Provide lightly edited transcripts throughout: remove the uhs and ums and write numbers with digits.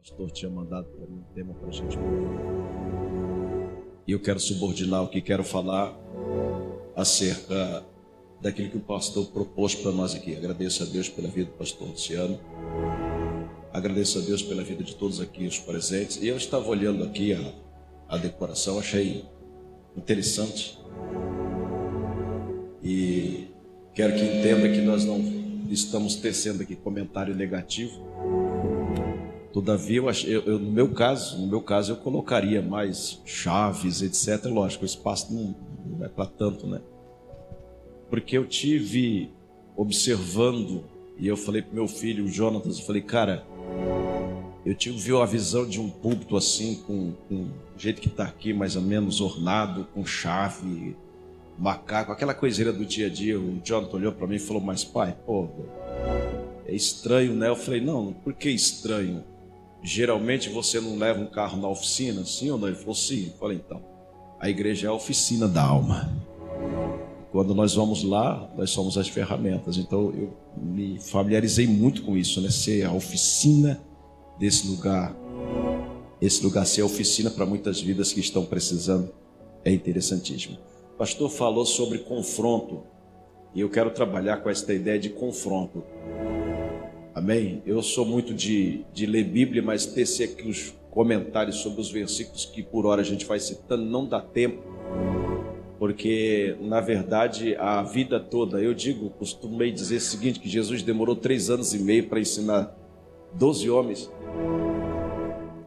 pastor tinha mandado para mim um tema para a gente. E eu quero subordinar o que quero falar acerca daquilo que o pastor propôs para nós aqui. Agradeço a Deus pela vida do pastor Luciano. Agradeço a Deus pela vida de todos aqui os presentes. E eu estava olhando aqui a decoração, achei interessante. E quero que entenda que nós não estamos tecendo aqui comentário negativo. Todavia, no meu caso, eu colocaria mais chaves, etc. Lógico, o espaço não é para tanto, né? Porque eu tive observando, e eu falei para meu filho, o Jonatas, eu falei, cara, eu tive a visão de um púlpito assim, com o jeito que está aqui, mais ou menos ornado, com chave, macaco, aquela coiseira do dia a dia. O Jonathan olhou para mim e falou, mas pai, pô, é estranho, né? Eu falei, não, por que estranho? Geralmente você não leva um carro na oficina, sim ou não? Ele falou, sim. Eu falei, então, a igreja é a oficina da alma. Quando nós vamos lá, nós somos as ferramentas. Então eu me familiarizei muito com isso, né? Ser a oficina desse lugar. Esse lugar ser a oficina para muitas vidas que estão precisando. É interessantíssimo. O pastor falou sobre confronto. E eu quero trabalhar com esta ideia de confronto. Amém? Eu sou muito de ler Bíblia, mas tecer aqui os comentários sobre os versículos que por hora a gente vai citando, não dá tempo. Porque, na verdade, a vida toda, costumei dizer o seguinte, que Jesus demorou 3 anos e meio para ensinar 12 homens.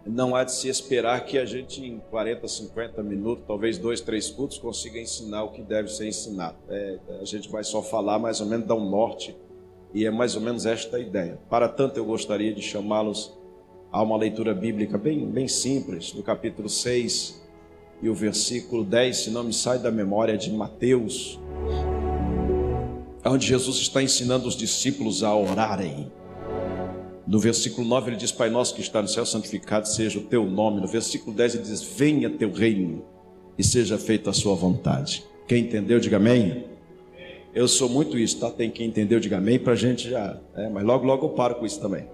Não há de se esperar que a gente em 40, 50 minutos, talvez 2, 3 cultos, consiga ensinar o que deve ser ensinado. A gente vai só falar mais ou menos, dar um norte. E é mais ou menos esta a ideia. Para tanto, eu gostaria de chamá-los a uma leitura bíblica bem simples, no capítulo 6 e o versículo 10, se não me sai da memória, de Mateus, onde Jesus está ensinando os discípulos a orarem. No versículo 9 ele diz, Pai nosso que está no céu, santificado seja o teu nome. No versículo 10 ele diz, venha teu reino e seja feita a sua vontade. Quem entendeu, diga amém. Eu sou muito isso, tá? Tem que entender, diga amém, pra gente já... mas logo eu paro com isso também.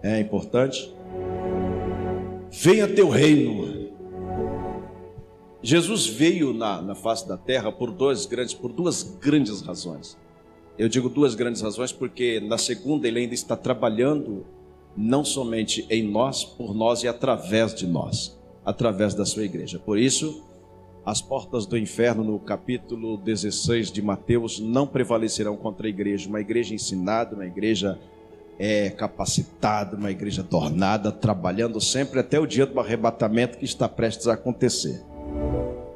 É importante. Venha teu reino. Jesus veio na face da terra por duas grandes razões. Eu digo 2 grandes razões porque na segunda ele ainda está trabalhando não somente em nós, por nós e através de nós, através da sua igreja. Por isso, as portas do inferno, no capítulo 16 de Mateus, não prevalecerão contra a igreja. Uma igreja ensinada, uma igreja capacitada, uma igreja tornada, trabalhando sempre até o dia do arrebatamento que está prestes a acontecer.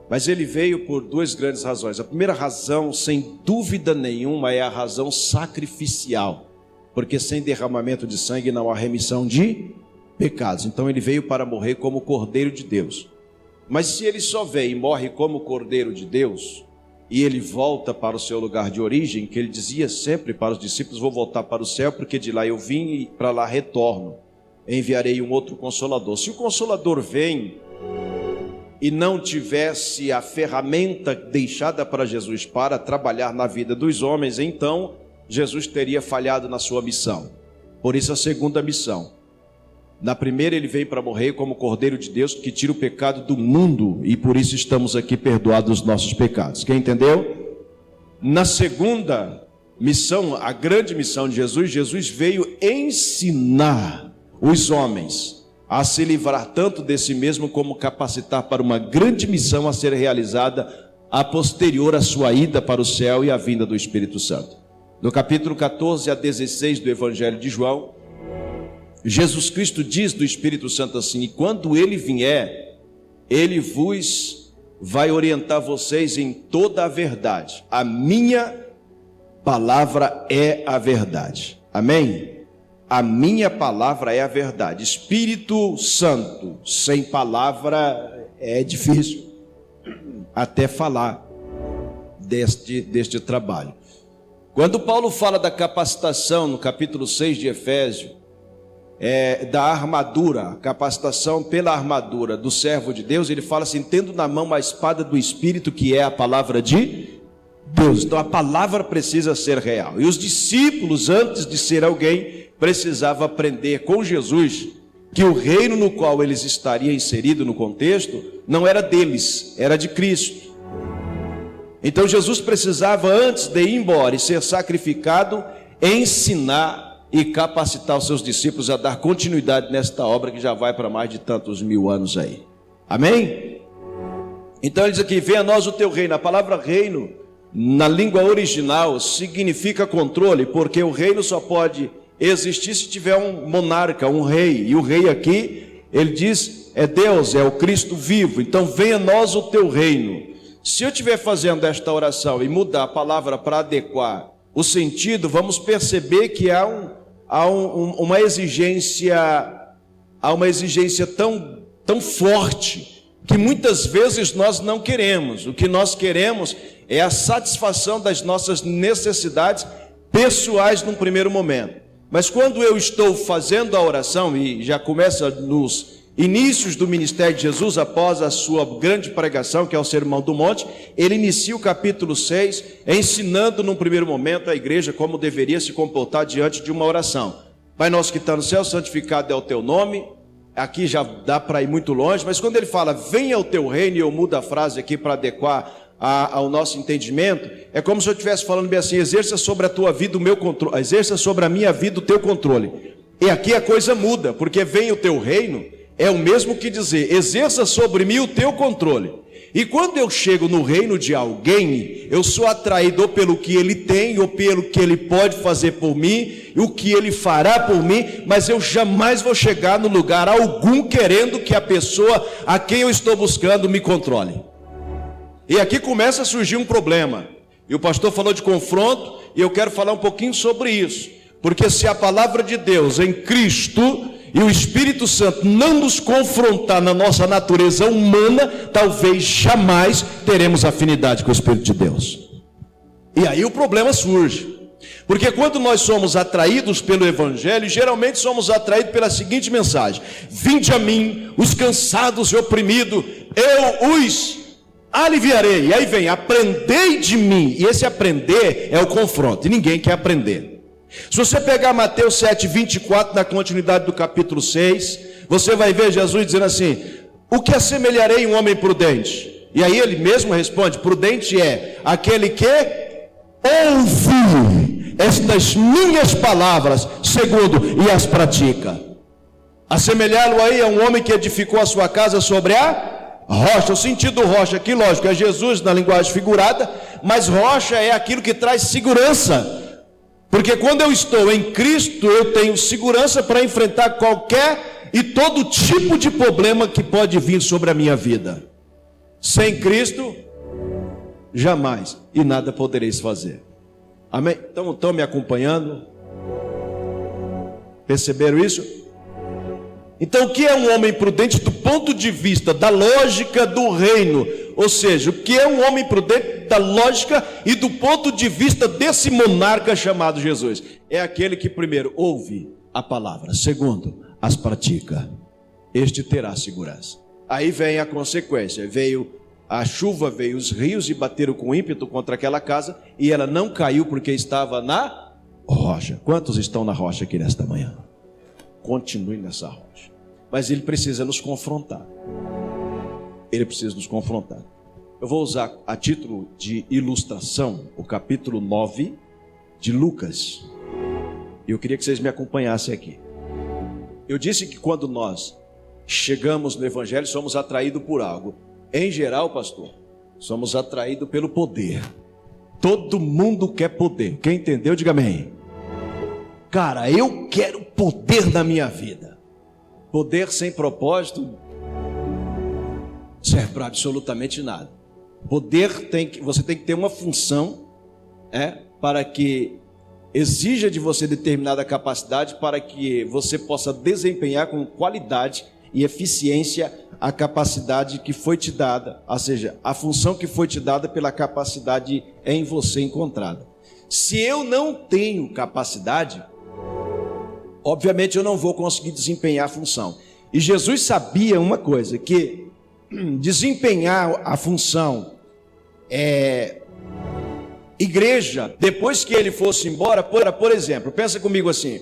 Mas ele veio por 2 grandes razões. A primeira razão, sem dúvida nenhuma, é a razão sacrificial. Porque sem derramamento de sangue não há remissão de pecados. Então ele veio para morrer como Cordeiro de Deus. Mas se ele só vem e morre como Cordeiro de Deus, e ele volta para o seu lugar de origem, que ele dizia sempre para os discípulos, vou voltar para o céu, porque de lá eu vim e para lá retorno, enviarei um outro Consolador. Se o Consolador vem e não tivesse a ferramenta deixada para Jesus para trabalhar na vida dos homens, então Jesus teria falhado na sua missão. Por isso a segunda missão. Na primeira ele veio para morrer como Cordeiro de Deus que tira o pecado do mundo e por isso estamos aqui perdoados os nossos pecados. Quem entendeu? Na segunda missão, a grande missão de Jesus, Jesus veio ensinar os homens a se livrar tanto de si mesmo como capacitar para uma grande missão a ser realizada a posterior à sua ida para o céu e a vinda do Espírito Santo. No capítulo 14 a 16 do Evangelho de João, Jesus Cristo diz do Espírito Santo assim, e quando ele vier, ele vos vai orientar vocês em toda a verdade. A minha palavra é a verdade. Amém? A minha palavra é a verdade. Espírito Santo, sem palavra é difícil até falar deste trabalho. Quando Paulo fala da capacitação, no capítulo 6 de Efésios, da armadura, capacitação pela armadura do servo de Deus, ele fala assim, tendo na mão a espada do Espírito, que é a palavra de Deus. Então a palavra precisa ser real. E os discípulos, antes de ser alguém, precisavam aprender com Jesus que o reino no qual eles estariam inseridos no contexto não era deles, era de Cristo. Então Jesus precisava, antes de ir embora e ser sacrificado, ensinar e capacitar os seus discípulos a dar continuidade nesta obra que já vai para mais de tantos mil anos aí. Amém? Então ele diz aqui: venha a nós o teu reino. A palavra reino, na língua original, significa controle, porque o reino só pode existir se tiver um monarca, um rei. E o rei aqui, ele diz, é Deus, é o Cristo vivo. Então venha a nós o teu reino. Se eu estiver fazendo esta oração e mudar a palavra para adequar o sentido, vamos perceber que há uma exigência tão forte que muitas vezes nós não queremos. O que nós queremos é a satisfação das nossas necessidades pessoais num primeiro momento. Mas quando eu estou fazendo a oração, e já começa nos inícios do ministério de Jesus, após a sua grande pregação, que é o Sermão do Monte, ele inicia o capítulo 6, ensinando num primeiro momento a igreja como deveria se comportar diante de uma oração. Pai nosso que está no céu, santificado é o teu nome. Aqui já dá para ir muito longe, mas quando ele fala, venha o teu reino, e eu mudo a frase aqui para adequar ao nosso entendimento, é como se eu estivesse falando bem assim: exerça sobre a tua vida o meu controle, exerça sobre a minha vida o teu controle. E aqui a coisa muda, porque venha o teu reino, é o mesmo que dizer, exerça sobre mim o teu controle. E quando eu chego no reino de alguém, eu sou atraído ou pelo que ele tem, ou pelo que ele pode fazer por mim, e o que ele fará por mim, mas eu jamais vou chegar no lugar algum querendo que a pessoa a quem eu estou buscando me controle. E aqui começa a surgir um problema. E o pastor falou de confronto, e eu quero falar um pouquinho sobre isso. Porque se a palavra de Deus em Cristo e o Espírito Santo não nos confrontar na nossa natureza humana, talvez jamais teremos afinidade com o Espírito de Deus. E aí o problema surge. Porque quando nós somos atraídos pelo Evangelho, geralmente somos atraídos pela seguinte mensagem: vinde a mim, os cansados e oprimidos, eu os aliviarei. E aí vem, aprendei de mim. E esse aprender é o confronto, e ninguém quer aprender. Se você pegar Mateus 7, 24, na continuidade do capítulo 6, você vai ver Jesus dizendo assim: o que assemelharei um homem prudente? E aí ele mesmo responde: prudente é aquele que ouve estas minhas palavras, segundo, e as pratica. Assemelhá-lo aí a um homem que edificou a sua casa sobre a rocha. O sentido rocha aqui, lógico, é Jesus na linguagem figurada, mas rocha é aquilo que traz segurança. Porque quando eu estou em Cristo, eu tenho segurança para enfrentar qualquer e todo tipo de problema que pode vir sobre a minha vida. Sem Cristo, jamais, e nada podereis fazer. Amém? Então, estão me acompanhando? Perceberam isso? Então, o que é um homem prudente do ponto de vista da lógica do reino? Ou seja, o que é um homem prudente da lógica e do ponto de vista desse monarca chamado Jesus? É aquele que primeiro ouve a palavra, segundo, as pratica. Este terá segurança. Aí vem a consequência: veio a chuva, veio os rios e bateram com ímpeto contra aquela casa, e ela não caiu porque estava na rocha. Quantos estão na rocha aqui nesta manhã? Continue nessa rocha. Mas ele precisa nos confrontar. Ele precisa nos confrontar. Eu vou usar a título de ilustração o capítulo 9 de Lucas. Eu queria que vocês me acompanhassem aqui. Eu disse que quando nós chegamos no Evangelho, somos atraídos por algo. Em geral, pastor, somos atraídos pelo poder. Todo mundo quer poder. Quem entendeu, diga amém. Cara, eu quero poder na minha vida. Poder sem propósito serve para absolutamente nada. Poder você tem que ter uma função, para que exija de você determinada capacidade, para que você possa desempenhar com qualidade e eficiência a capacidade que foi te dada, ou seja, a função que foi te dada pela capacidade em você encontrada. Se eu não tenho capacidade, obviamente eu não vou conseguir desempenhar a função. E Jesus sabia uma coisa, que desempenhar a função igreja, depois que ele fosse embora, por exemplo, pensa comigo assim: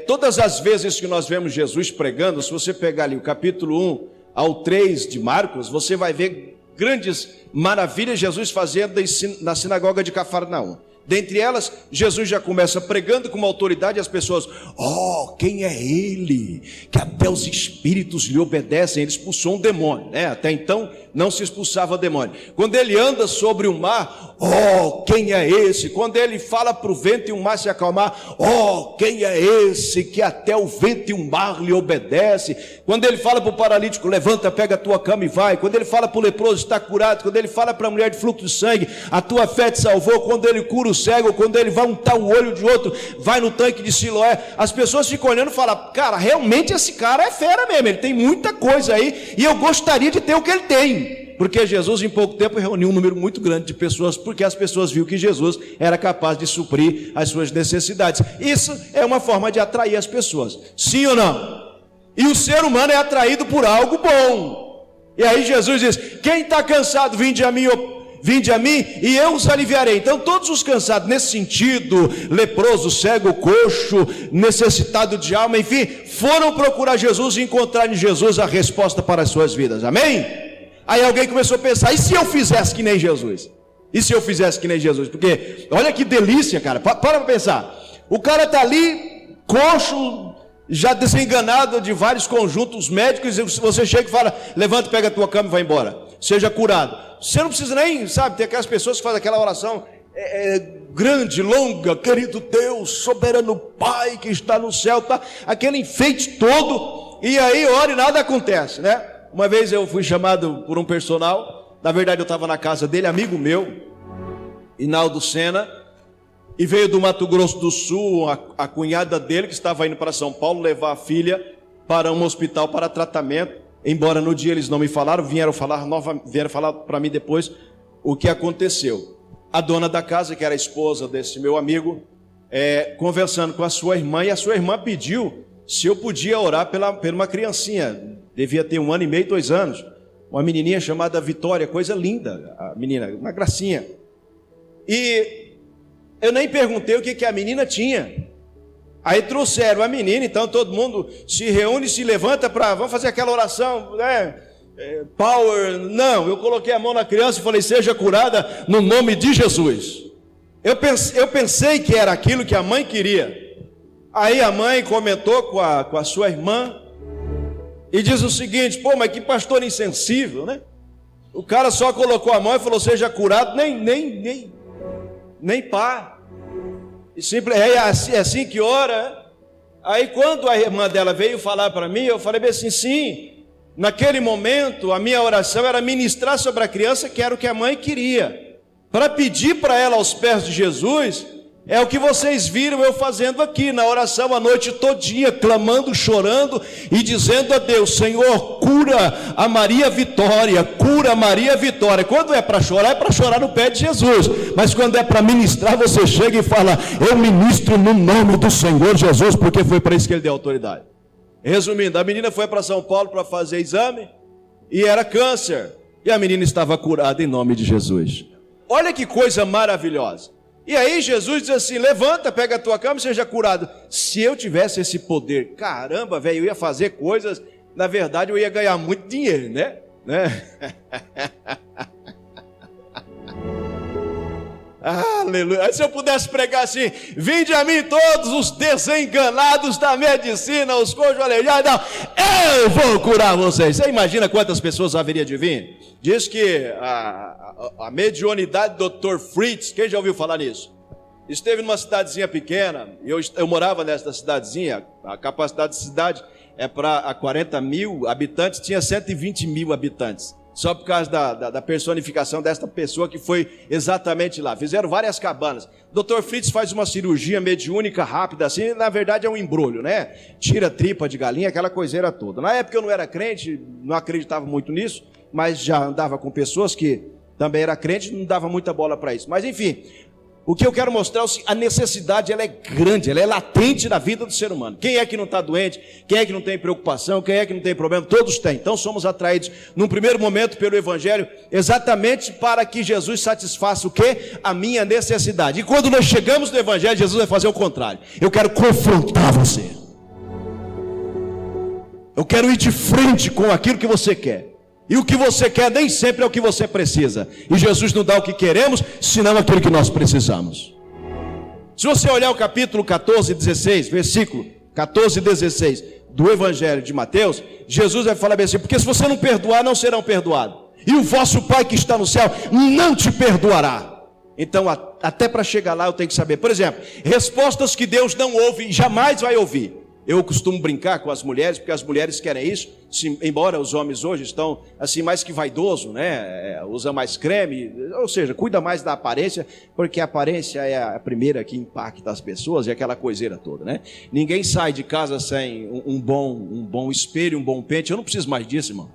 Todas as vezes que nós vemos Jesus pregando, se você pegar ali o capítulo 1 ao 3 de Marcos, você vai ver grandes maravilhas Jesus fazendo na sinagoga de Cafarnaum. Dentre elas, Jesus já começa pregando com uma autoridade e as pessoas, quem é ele? Que até os espíritos lhe obedecem. Ele expulsou um demônio, né? Até então não se expulsava demônio. Quando ele anda sobre o mar, quem é esse? Quando ele fala para o vento e o mar se acalmar, quem é esse? Que até o vento e o mar lhe obedecem. Quando ele fala para o paralítico, levanta, pega a tua cama e vai. Quando ele fala para o leproso, está curado. Quando ele fala para a mulher de fluxo de sangue, a tua fé te salvou. Quando ele cura o cego, quando ele vai untar o olho de outro, vai no tanque de Siloé, as pessoas ficam olhando e falam, cara, realmente esse cara é fera mesmo, ele tem muita coisa aí, e eu gostaria de ter o que ele tem, porque Jesus em pouco tempo reuniu um número muito grande de pessoas, porque as pessoas viram que Jesus era capaz de suprir as suas necessidades. Isso é uma forma de atrair as pessoas, sim ou não? E o ser humano é atraído por algo bom, e aí Jesus diz, quem está cansado, vinde a mim e eu os aliviarei. Então todos os cansados nesse sentido, leproso, cego, coxo, necessitado de alma, enfim, foram procurar Jesus e encontrar em Jesus a resposta para as suas vidas, amém? Aí alguém começou a pensar, e se eu fizesse que nem Jesus? E se eu fizesse que nem Jesus? Porque olha que delícia, cara, para pensar, o cara está ali, coxo, já desenganado de vários conjuntos médicos, e você chega e fala, levanta, pega a tua cama e vai embora, seja curado. Você não precisa nem, ter aquelas pessoas que fazem aquela oração grande, longa, querido Deus, soberano Pai que está no céu, tá? Aquele enfeite todo, e aí ora e nada acontece, né? Uma vez eu fui chamado por um personal, na verdade eu estava na casa dele, amigo meu, Hinaldo Sena, e veio do Mato Grosso do Sul, a cunhada dele, que estava indo para São Paulo, levar a filha para um hospital para tratamento. Embora no dia eles não me falaram, vieram falar para mim depois o que aconteceu. A dona da casa, que era a esposa desse meu amigo, conversando com a sua irmã, e a sua irmã pediu se eu podia orar pela uma criancinha, devia ter 1 ano e meio, 2 anos, uma menininha chamada Vitória, coisa linda, a menina, uma gracinha. E eu nem perguntei o que a menina tinha. Aí trouxeram a menina, então todo mundo se reúne, se levanta vamos fazer aquela oração, né? Power, não, eu coloquei a mão na criança e falei, seja curada no nome de Jesus. Eu pensei que era aquilo que a mãe queria. Aí a mãe comentou com a sua irmã e diz o seguinte, mas que pastor insensível, né? O cara só colocou a mão e falou, seja curado, nem pá. E simples, é assim que ora. Aí quando a irmã dela veio falar para mim, eu falei bem assim, sim, naquele momento a minha oração era ministrar sobre a criança, que era o que a mãe queria, para pedir para ela aos pés de Jesus. É o que vocês viram eu fazendo aqui na oração a noite todinha, clamando, chorando e dizendo a Deus, Senhor, cura a Maria Vitória, cura a Maria Vitória. Quando é para chorar no pé de Jesus, mas quando é para ministrar, você chega e fala, eu ministro no nome do Senhor Jesus, porque foi para isso que ele deu autoridade. Resumindo, a menina foi para São Paulo para fazer exame, e era câncer, e a menina estava curada em nome de Jesus. Olha que coisa maravilhosa. E aí Jesus diz assim, levanta, pega a tua cama e seja curado. Se eu tivesse esse poder, caramba, velho, eu ia fazer coisas, na verdade eu ia ganhar muito dinheiro, né? Aleluia. Se eu pudesse pregar assim, vinde a mim todos os desenganados da medicina, os cojos aleijados, eu vou curar vocês. Você imagina quantas pessoas haveria de vir? Diz que a mediunidade do Dr. Fritz, quem já ouviu falar nisso? Esteve numa cidadezinha pequena, eu morava nessa cidadezinha, a capacidade da cidade é para 40 mil habitantes, tinha 120 mil habitantes. Só por causa da personificação desta pessoa que foi exatamente lá. Fizeram várias cabanas. Dr. Fritz faz uma cirurgia mediúnica rápida assim, na verdade é um embrulho, né? Tira tripa de galinha, aquela coiseira toda. Na época eu não era crente, não acreditava muito nisso, mas já andava com pessoas que também eram crentes, não dava muita bola para isso. Mas enfim, O que eu quero mostrar é a necessidade, ela é grande, ela é latente na vida do ser humano. Quem é que não está doente? Quem é que não tem preocupação? Quem é que não tem problema? Todos têm. Então somos atraídos, num primeiro momento, pelo Evangelho, exatamente para que Jesus satisfaça o quê? A minha necessidade. E quando nós chegamos no Evangelho, Jesus vai fazer o contrário. Eu quero confrontar você. Eu quero ir de frente com aquilo que você quer. E o que você quer nem sempre é o que você precisa. E Jesus não dá o que queremos, senão aquilo que nós precisamos. Se você olhar o capítulo 14, 16, versículo 14 e 16 do Evangelho de Mateus, Jesus vai falar bem assim: porque se você não perdoar, não serão perdoados. E o vosso Pai que está no céu não te perdoará. Então, até para chegar lá eu tenho que saber. Por exemplo, respostas que Deus não ouve e jamais vai ouvir. Eu costumo brincar com as mulheres, porque as mulheres querem isso, embora os homens hoje estão assim mais que vaidoso, né? Usa mais creme, ou seja, cuida mais da aparência, porque a aparência é a primeira que impacta as pessoas, e aquela coiseira toda, né? Ninguém sai de casa sem um bom espelho, um bom pente. Eu não preciso mais disso, irmão.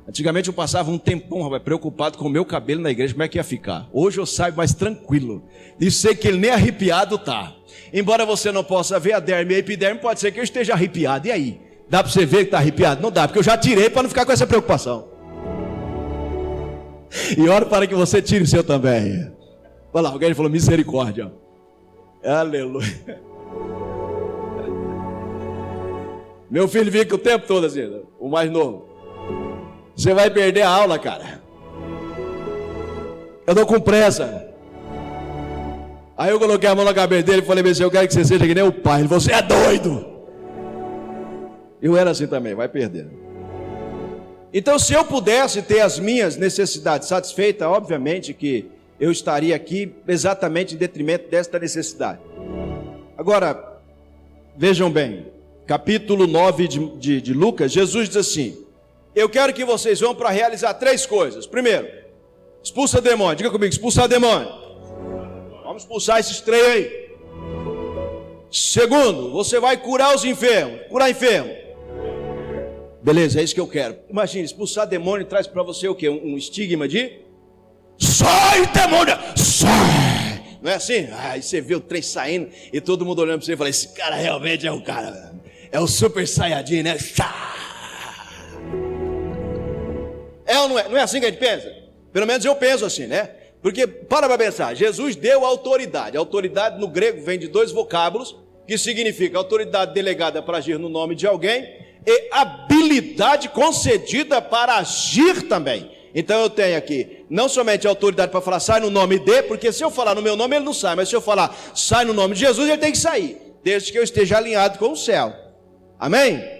Antigamente eu passava um tempão, rapaz, preocupado com o meu cabelo na igreja, como é que ia ficar. Hoje eu saio mais tranquilo, e sei que ele nem arrepiado tá. Embora você não possa ver a derme e a epiderme, pode ser que eu esteja arrepiado. E aí? Dá para você ver que está arrepiado? Não dá, porque eu já tirei para não ficar com essa preocupação. E oro para que você tire o seu também. Olha lá, alguém falou misericórdia. Aleluia. Meu filho fica o tempo todo assim, o mais novo. Você vai perder a aula, cara. Eu estou com pressa. Aí eu coloquei a mão na cabeça dele e falei assim: eu quero que você seja que nem o pai. Ele falou: você é doido. Eu era assim também, vai perder. Então, se eu pudesse ter as minhas necessidades satisfeitas, obviamente que eu estaria aqui exatamente em detrimento desta necessidade. Agora, vejam bem, capítulo 9 de Lucas, Jesus diz assim: eu quero que vocês vão para realizar 3 coisas. Primeiro, expulsa demônio. Diga comigo: expulsar demônio. Vamos expulsar esses 3 aí. Segundo, você vai curar os enfermos. Curar enfermo. Beleza, é isso que eu quero. Imagine, expulsar demônio traz para você o quê? Um estigma de sai, demônio, sai. Não é assim? Aí você vê o trem saindo e todo mundo olhando para você e fala: esse cara realmente é o cara. É o super saiyajin, né? É ou não é? Não é assim que a gente pensa? Pelo menos eu penso assim, né? Porque, para pensar, Jesus deu autoridade. Autoridade no grego vem de 2 vocábulos, que significa autoridade delegada para agir no nome de alguém e habilidade concedida para agir também. Então eu tenho aqui, não somente a autoridade para falar sai no nome de, porque se eu falar no meu nome ele não sai, mas se eu falar sai no nome de Jesus, ele tem que sair, desde que eu esteja alinhado com o céu. Amém?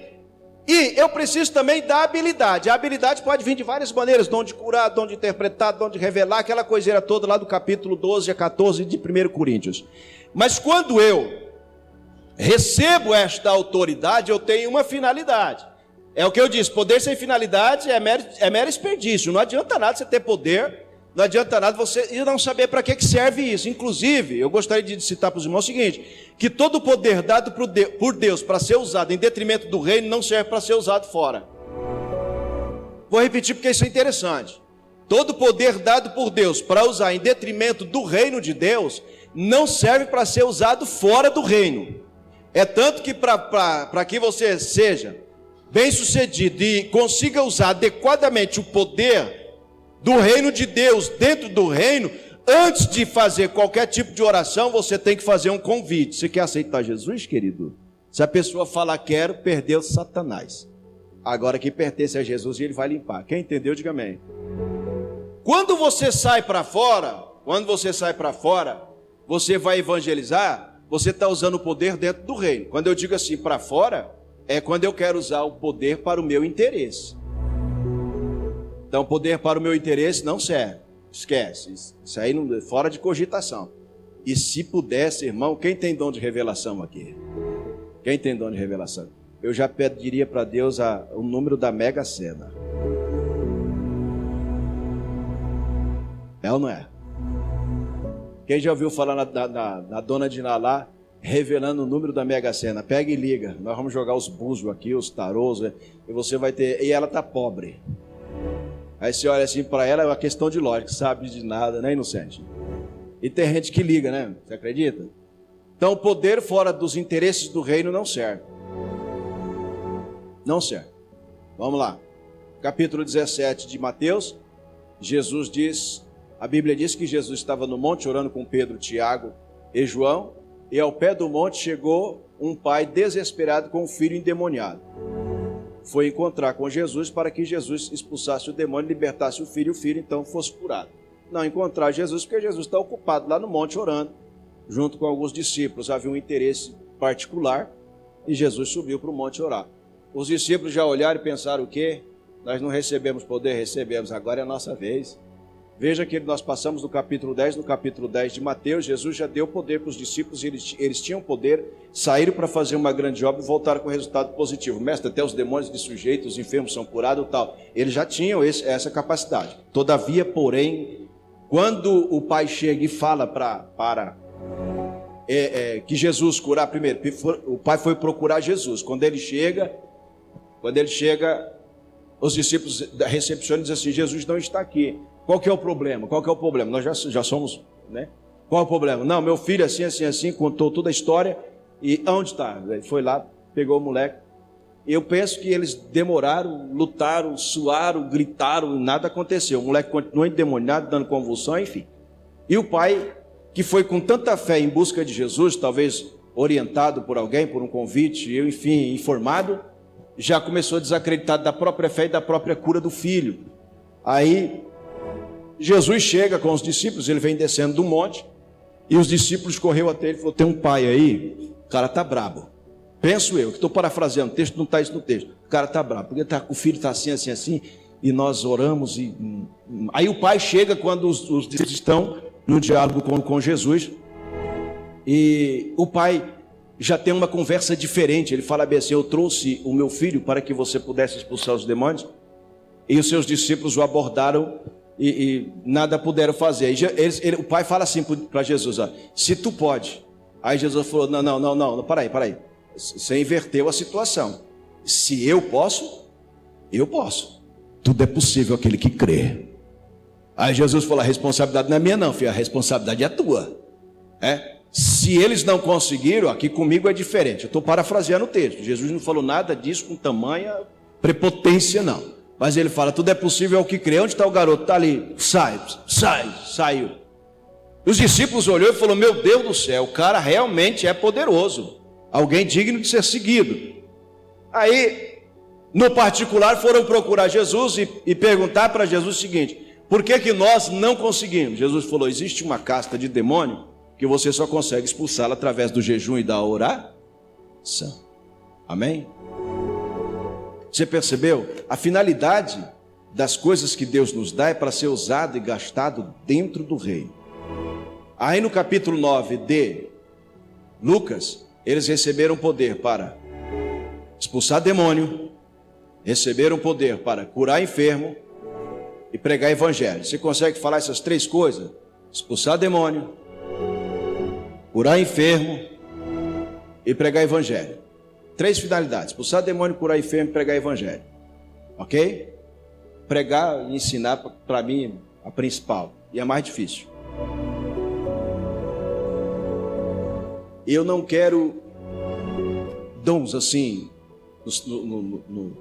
E eu preciso também da habilidade. A habilidade pode vir de várias maneiras: dom de curar, dom de interpretar, dom de revelar, aquela coiseira toda lá do capítulo 12 a 14 de 1 Coríntios. Mas quando eu recebo esta autoridade, eu tenho uma finalidade. É o que eu disse: poder sem finalidade é mero desperdício. Não adianta nada você ter poder, não adianta nada você não saber para que serve isso. Inclusive, eu gostaria de citar para os irmãos o seguinte: que todo poder dado por Deus para ser usado em detrimento do reino não serve para ser usado fora. Vou repetir porque isso é interessante. Todo poder dado por Deus para usar em detrimento do reino de Deus não serve para ser usado fora do reino. É tanto que para que você seja bem sucedido e consiga usar adequadamente o poder do reino de Deus dentro do reino, antes de fazer qualquer tipo de oração, você tem que fazer um convite. Você quer aceitar Jesus, querido? Se a pessoa falar quero, perdeu Satanás. Agora quem pertence a Jesus, ele vai limpar. Quem entendeu, diga amém. Quando você sai para fora, você vai evangelizar, você está usando o poder dentro do reino. Quando eu digo assim, para fora, é quando eu quero usar o poder para o meu interesse. Então, poder para o meu interesse não serve. Esquece. Isso aí não, fora de cogitação. E se pudesse, irmão, quem tem dom de revelação aqui? Quem tem dom de revelação? Eu já pediria para Deus o número da Mega Sena. É ou não é? Quem já ouviu falar na dona de Nalá revelando o número da Mega Sena? Pega e liga. Nós vamos jogar os búzios aqui, os tarôs, e você vai ter... E ela está pobre. Aí você olha assim para ela, é uma questão de lógica, sabe de nada, né, inocente? E tem gente que liga, né? Você acredita? Então o poder fora dos interesses do reino não serve. Não serve. Vamos lá. Capítulo 17 de Mateus. Jesus diz, a Bíblia diz que Jesus estava no monte orando com Pedro, Tiago e João. E ao pé do monte chegou um pai desesperado com um filho endemoniado. Foi encontrar com Jesus para que Jesus expulsasse o demônio, libertasse o filho então fosse curado. Não encontrar Jesus porque Jesus está ocupado lá no monte orando, junto com alguns discípulos. Havia um interesse particular e Jesus subiu para o monte orar. Os discípulos já olharam e pensaram o quê? Nós não recebemos poder, recebemos, agora é a nossa vez. Veja que nós passamos do capítulo 10, no capítulo 10 de Mateus, Jesus já deu poder para os discípulos, eles tinham poder, saíram para fazer uma grande obra e voltaram com resultado positivo. Mestre, até os demônios de sujeito, os enfermos são curados e tal. Eles já tinham essa capacidade. Todavia, porém, quando o pai chega e fala que Jesus curar, primeiro, o pai foi procurar Jesus. Quando ele chega, os discípulos da recepção dizem assim, Jesus não está aqui. Qual que é o problema? Nós já somos, né? Qual é o problema? Não, meu filho assim, contou toda a história. E onde está? Ele foi lá, pegou o moleque. Eu penso que eles demoraram, lutaram, suaram, gritaram, e nada aconteceu. O moleque continuou endemoniado, dando convulsão, enfim. E o pai, que foi com tanta fé em busca de Jesus, talvez orientado por alguém, por um convite, enfim, informado, já começou a desacreditar da própria fé e da própria cura do filho. Aí Jesus chega com os discípulos, ele vem descendo do monte, e os discípulos correu até ele e falou, tem um pai aí, o cara está brabo. Penso eu, que estou parafraseando, o texto não está isso no texto. O cara está brabo, porque o filho está assim, e nós oramos. Aí o pai chega quando os discípulos estão no diálogo com Jesus, e o pai já tem uma conversa diferente. Ele fala bem assim, eu trouxe o meu filho para que você pudesse expulsar os demônios, e os seus discípulos o abordaram e nada puderam fazer. Aí o pai fala assim para Jesus, ó, se tu pode. Aí Jesus falou, não, para aí. Você inverteu a situação. Se eu posso, eu posso. Tudo é possível aquele que crê. Aí Jesus falou, a responsabilidade não é minha não, filho, a responsabilidade é tua. Se eles não conseguiram, aqui comigo é diferente. Eu estou parafraseando o texto. Jesus não falou nada disso com tamanha prepotência, não. Mas ele fala, tudo é possível ao que crê. Onde está o garoto? Está ali. Saiu. Os discípulos olhou e falou, meu Deus do céu, o cara realmente é poderoso. Alguém digno de ser seguido. Aí, no particular, foram procurar Jesus e perguntar para Jesus o seguinte, por que nós não conseguimos? Jesus falou, existe uma casta de demônio que você só consegue expulsá-la através do jejum e da oração. Amém? Você percebeu? A finalidade das coisas que Deus nos dá é para ser usado e gastado dentro do reino. Aí no capítulo 9 de Lucas, eles receberam poder para expulsar demônio, receberam poder para curar enfermo e pregar evangelho. Você consegue falar essas três coisas? Expulsar demônio, curar enfermo e pregar evangelho. Três finalidades: expulsar demônio, curar enfermo e pregar evangelho. Ok? Pregar e ensinar, para mim, a principal. E a mais difícil. Eu não quero dons assim, no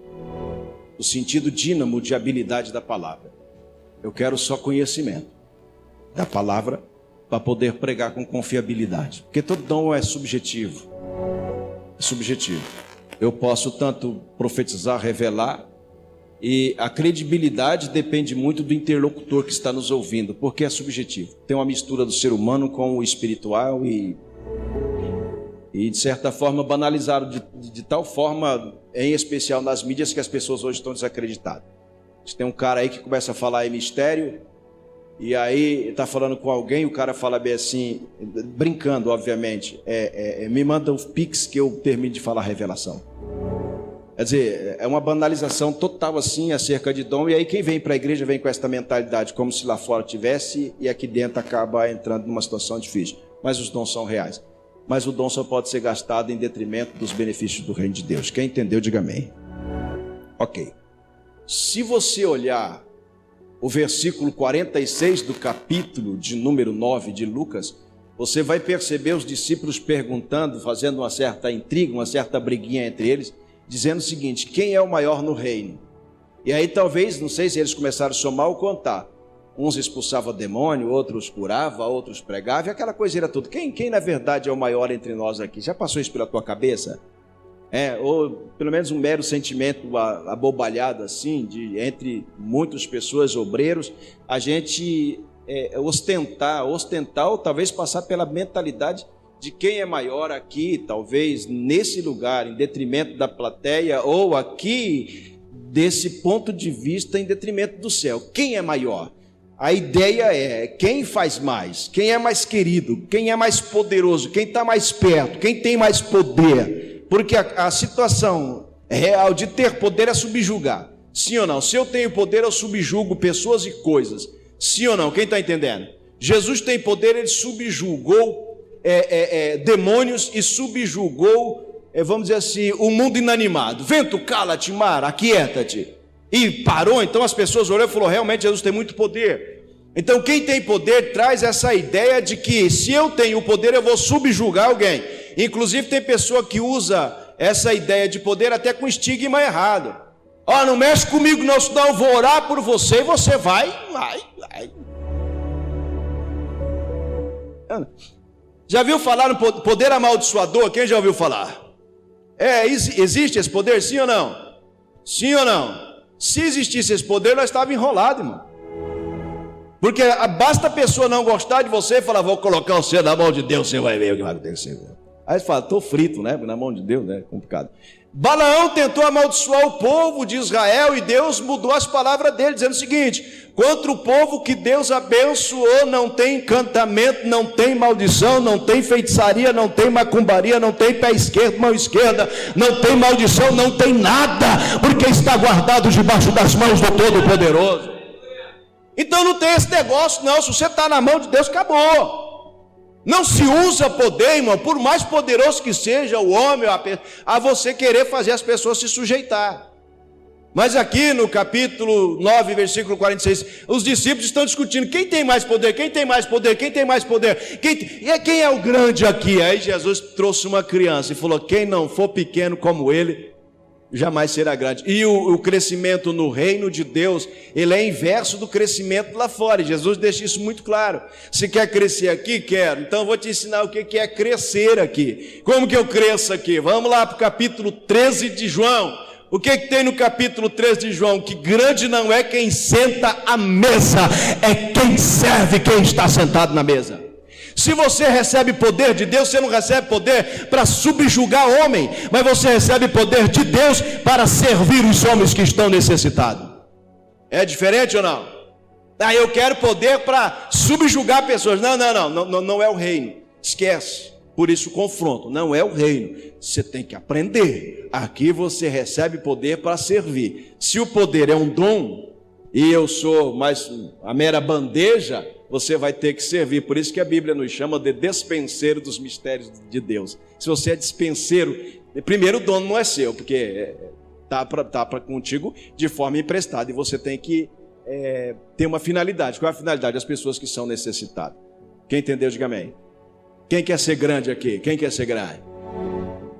sentido dínamo de habilidade da palavra. Eu quero só conhecimento da palavra para poder pregar com confiabilidade. Porque todo dom é subjetivo. Eu posso tanto profetizar, revelar, e a credibilidade depende muito do interlocutor que está nos ouvindo, porque é subjetivo. Tem uma mistura do ser humano com o espiritual e de certa forma banalizaram de tal forma, em especial nas mídias, que as pessoas hoje estão desacreditadas. Tem um cara aí que começa a falar em mistério, e aí está falando com alguém, o cara fala bem assim, brincando obviamente, me manda os pics que eu termine de falar a revelação. Quer dizer, é uma banalização total assim acerca de dom, e aí quem vem para a igreja vem com essa mentalidade como se lá fora tivesse, e aqui dentro acaba entrando numa situação difícil. Mas os dons são reais. Mas o dom só pode ser gastado em detrimento dos benefícios do reino de Deus. Quem entendeu, diga amém. Ok. Se você olhar o versículo 46 do capítulo de número 9 de Lucas, você vai perceber os discípulos perguntando, fazendo uma certa intriga, uma certa briguinha entre eles, dizendo o seguinte: quem é o maior no reino? E aí talvez, não sei se eles começaram a somar ou contar. Uns expulsavam demônio, outros curavam, outros pregavam, e aquela coisinha toda. Quem na verdade é o maior entre nós aqui? Já passou isso pela tua cabeça? Ou pelo menos um mero sentimento abobalhado assim, entre muitas pessoas, obreiros, a gente ostentar, ou talvez passar pela mentalidade de quem é maior aqui, talvez nesse lugar, em detrimento da plateia, ou aqui, desse ponto de vista, em detrimento do céu. Quem é maior? A ideia é quem faz mais, quem é mais querido, quem é mais poderoso, quem está mais perto, quem tem mais poder. Porque a situação real de ter poder é subjugar. Sim ou não? Se eu tenho poder, eu subjugo pessoas e coisas. Sim ou não? Quem está entendendo? Jesus tem poder, ele subjugou demônios e subjugou, vamos dizer assim, o mundo inanimado. Vento, cala-te, mar, aquieta-te. E parou. Então as pessoas olharam e falaram: realmente Jesus tem muito poder. Então quem tem poder traz essa ideia de que se eu tenho o poder, eu vou subjugar alguém. Inclusive tem pessoa que usa essa ideia de poder até com estigma errado. Ó, não mexe comigo não, senão eu vou orar por você, e você vai. Já viu falar no poder amaldiçoador? Quem já ouviu falar? Existe esse poder, sim ou não? Sim ou não? Se existisse esse poder, nós estávamos enrolados, irmão. Porque basta a pessoa não gostar de você e falar: vou colocar você na mão de Deus, você vai ver o que vai acontecer. Aí você fala: estou frito, né? Na mão de Deus, né? É complicado. Balaão tentou amaldiçoar o povo de Israel e Deus mudou as palavras dele, dizendo o seguinte: contra o povo que Deus abençoou, não tem encantamento, não tem maldição, não tem feitiçaria, não tem macumbaria, não tem pé esquerdo, mão esquerda, não tem maldição, não tem nada, porque está guardado debaixo das mãos do Todo-Poderoso. Então não tem esse negócio não, se você está na mão de Deus, acabou. Não se usa poder, irmão, por mais poderoso que seja o homem, a você querer fazer as pessoas se sujeitar. Mas aqui no capítulo 9, versículo 46, os discípulos estão discutindo: quem tem mais poder? Quem tem mais poder? Quem tem mais poder? Quem é o grande aqui? Aí Jesus trouxe uma criança e falou: quem não for pequeno como ele, jamais será grande. E o crescimento no reino de Deus, ele é inverso do crescimento lá fora. E Jesus deixa isso muito claro. Se quer crescer aqui, quero. Então eu vou te ensinar o que é crescer aqui. Como que eu cresço aqui? Vamos lá para o capítulo 13 de João. O que tem no capítulo 13 de João? Que grande não é quem senta à mesa, é quem serve quem está sentado na mesa. Se você recebe poder de Deus, você não recebe poder para subjugar homem, mas você recebe poder de Deus para servir os homens que estão necessitados. É diferente ou não? Eu quero poder para subjugar pessoas. Não é o reino. Esquece. Por isso confronto, não é o reino. Você tem que aprender. Aqui você recebe poder para servir. Se o poder é um dom e eu sou mais a mera bandeja, você vai ter que servir. Por isso que a Bíblia nos chama de despenseiro dos mistérios de Deus. Se você é dispenseiro, primeiro o dono não é seu, porque está para contigo de forma emprestada, e você tem que ter uma finalidade. Qual é a finalidade? As pessoas que são necessitadas. Quem entendeu, diga amém. Quem quer ser grande aqui? Quem quer ser grande?